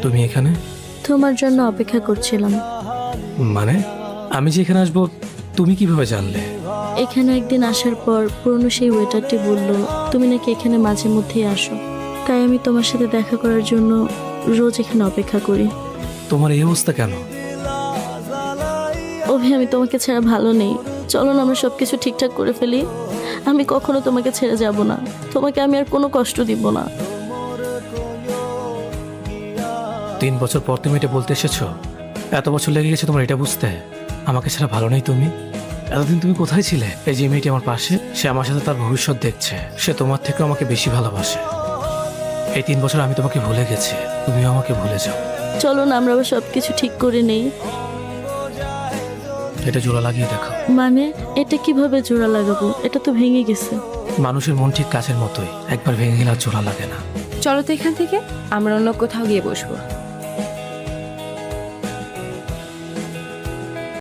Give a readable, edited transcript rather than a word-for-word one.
তুমি এখানে? তোমার জন্য অপেক্ষা করছিলাম। মানে আমি যে এখানে আসবো তুমি কিভাবে জানলে? এখানে একদিন আসার পর পুরনো সেই ওয়েটারটি বলল তুমি নাকি এখানে মাঝে মধ্যেই আসো, তাই আমি তোমার সাথে দেখা করার জন্য রোজ এখানে অপেক্ষা করি। তোমার এই অবস্থা কেন? অভি, আমি তোমাকে ছাড়া ভালো নেই। চলো না আমরা সবকিছু ঠিকঠাক করে ফেলি। আমি কখনো তোমাকে ছেড়ে যাব না, তোমাকে আমি আর কোনো কষ্ট দিব না। 3 বছর পর তুমি এটা বলতে এসেছো? এত বছর লেগে গেছে তোমার এটা বুঝতে আমাকে ছাড়া ভালো নেই তুমি? এতদিন তুমি কোথায় ছিলে? এই যে মেয়েটি আমার পাশে, সে আমার সাথে তার ভবিষ্যৎ দেখছে, সে তোমার থেকে আমাকে বেশি ভালোবাসে। এই 3 বছর আমি তোমাকে ভুলে গেছি, তুমিও আমাকে ভুলে যাও। চলো না আমরা আবার সবকিছু ঠিক করে নেই। এটা জোড়া লাগিয়ে দেখো। মানে এটা কিভাবে জোড়া লাগাবো? এটা তো ভেঙে গেছে। মানুষের মন ঠিক কাচের মতোই, একবার ভেঙে গেলে আর জোড়া লাগে না। চলো তো এখান থেকে আমরা অন্য কোথাও গিয়ে বসবো।